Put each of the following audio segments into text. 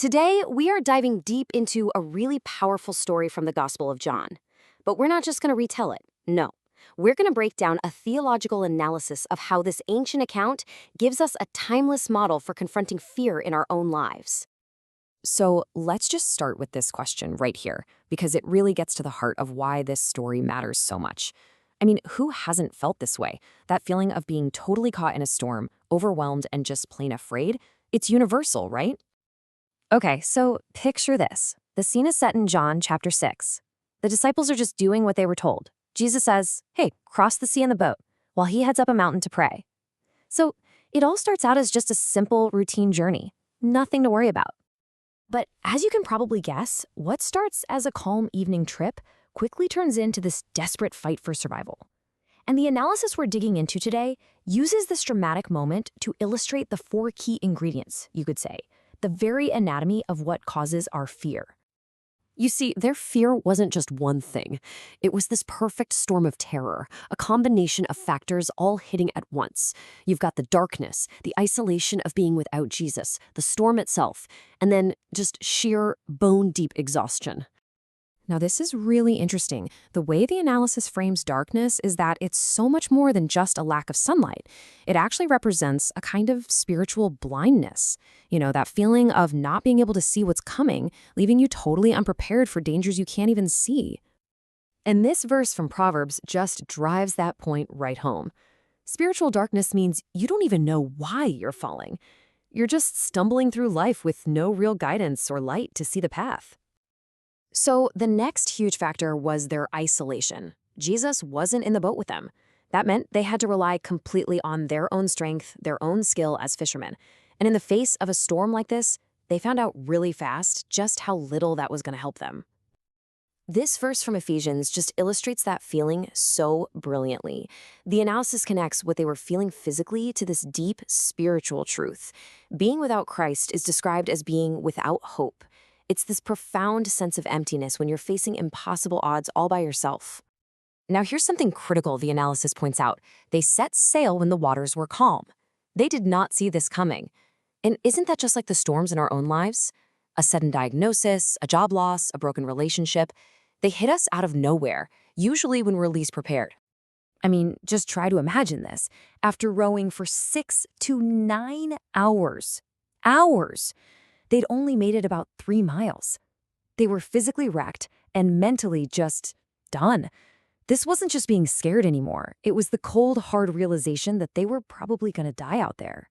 Today, we are diving deep into a really powerful story from the Gospel of John. But we're not just going to retell it. No. We're going to break down a theological analysis of how this ancient account gives us a timeless model for confronting fear in our own lives. So let's just start with this question right here, because it really gets to the heart of why this story matters so much. I mean, who hasn't felt this way? That feeling of being totally caught in a storm, overwhelmed, and just plain afraid? It's universal, right? Okay, so picture this. The scene is set in John chapter 6. The disciples are just doing what they were told. Jesus says, hey, cross the sea in the boat, while he heads up a mountain to pray. So it all starts out as just a simple, routine journey. Nothing to worry about. But as you can probably guess, what starts as a calm evening trip quickly turns into this desperate fight for survival. And the analysis we're digging into today uses this dramatic moment to illustrate the four key ingredients, you could say, the very anatomy of what causes our fear. You see, their fear wasn't just one thing. It was this perfect storm of terror, a combination of factors all hitting at once. You've got the darkness, the isolation of being without Jesus, the storm itself, and then just sheer bone-deep exhaustion. Now, this is really interesting. The way the analysis frames darkness is that it's so much more than just a lack of sunlight. It actually represents a kind of spiritual blindness. You know, that feeling of not being able to see what's coming, leaving you totally unprepared for dangers you can't even see. And this verse from Proverbs just drives that point right home. Spiritual darkness means you don't even know why you're falling. You're just stumbling through life with no real guidance or light to see the path. So the next huge factor was their isolation. Jesus wasn't in the boat with them. That meant they had to rely completely on their own strength, their own skill as fishermen. And in the face of a storm like this, they found out really fast just how little that was going to help them. This verse from Ephesians just illustrates that feeling so brilliantly. The analysis connects what they were feeling physically to this deep spiritual truth. Being without Christ is described as being without hope. It's this profound sense of emptiness when you're facing impossible odds all by yourself. Now, here's something critical the analysis points out. They set sail when the waters were calm. They did not see this coming. And isn't that just like the storms in our own lives? A sudden diagnosis, a job loss, a broken relationship. They hit us out of nowhere, usually when we're least prepared. I mean, just try to imagine this. After rowing for 6 to 9 hours, they'd only made it about 3 miles. They were physically wrecked and mentally just done. This wasn't just being scared anymore. It was the cold, hard realization that they were probably going to die out there.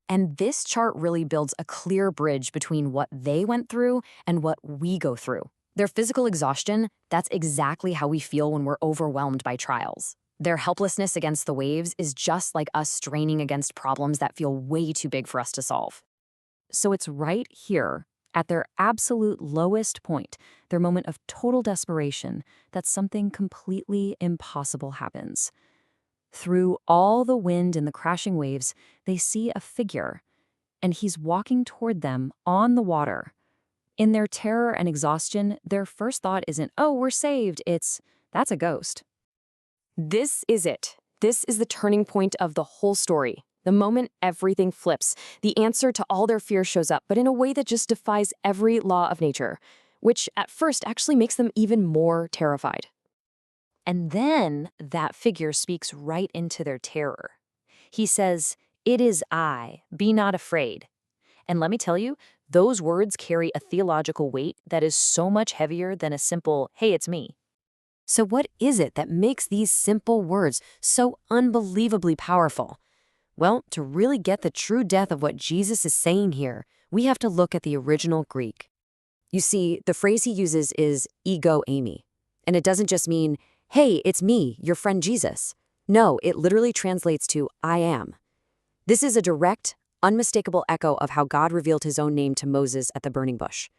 And this chart really builds a clear bridge between what they went through and what we go through. Their physical exhaustion, that's exactly how we feel when we're overwhelmed by trials. Their helplessness against the waves is just like us straining against problems that feel way too big for us to solve. So it's right here, at their absolute lowest point, their moment of total desperation, that something completely impossible happens. Through all the wind and the crashing waves, they see a figure, and he's walking toward them on the water. In their terror and exhaustion, their first thought isn't, oh, we're saved, it's, that's a ghost. This is it. This is the turning point of the whole story. The moment everything flips, the answer to all their fear shows up, but in a way that just defies every law of nature, which at first actually makes them even more terrified. And then that figure speaks right into their terror. He says, "It is I, be not afraid." And let me tell you, those words carry a theological weight that is so much heavier than a simple, hey, it's me. So what is it that makes these simple words so unbelievably powerful? Well, to really get the true depth of what Jesus is saying here, we have to look at the original Greek. You see, the phrase he uses is ego eimi, and it doesn't just mean, hey, it's me, your friend Jesus. No, it literally translates to I am. This is a direct, unmistakable echo of how God revealed his own name to Moses at the burning bush.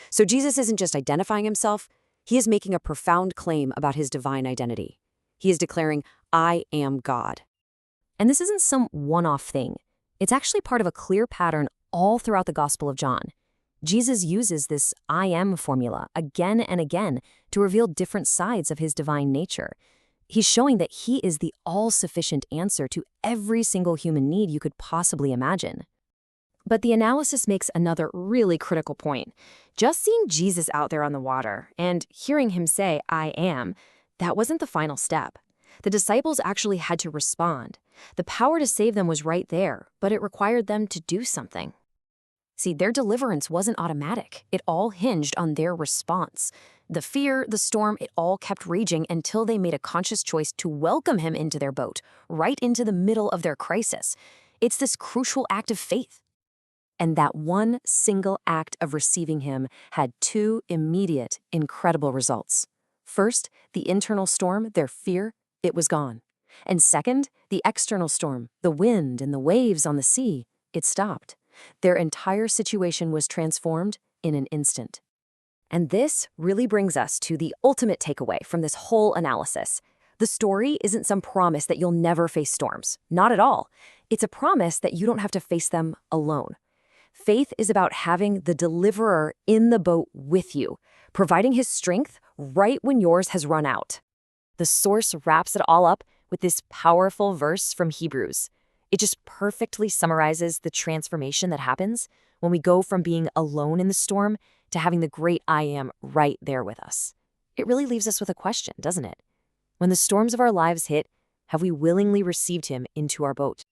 So Jesus isn't just identifying himself, he is making a profound claim about his divine identity. He is declaring, I am God. And this isn't some one-off thing. It's actually part of a clear pattern all throughout the Gospel of John. Jesus uses this I am formula again and again to reveal different sides of his divine nature. He's showing that he is the all-sufficient answer to every single human need you could possibly imagine. But the analysis makes another really critical point. Just seeing Jesus out there on the water and hearing him say, "I am," that wasn't the final step. The disciples actually had to respond. The power to save them was right there, but it required them to do something. See, their deliverance wasn't automatic. It all hinged on their response. The fear, the storm, it all kept raging until they made a conscious choice to welcome him into their boat, right into the middle of their crisis. It's this crucial act of faith. And that one single act of receiving him had two immediate, incredible results. First, the internal storm, their fear, it was gone. And second, the external storm, the wind and the waves on the sea, it stopped. Their entire situation was transformed in an instant. And this really brings us to the ultimate takeaway from this whole analysis. The story isn't some promise that you'll never face storms. Not at all. It's a promise that you don't have to face them alone. Faith is about having the deliverer in the boat with you, providing his strength right when yours has run out. The source wraps it all up with this powerful verse from Hebrews. It just perfectly summarizes the transformation that happens when we go from being alone in the storm to having the great I am right there with us. It really leaves us with a question, doesn't it? When the storms of our lives hit, have we willingly received him into our boat?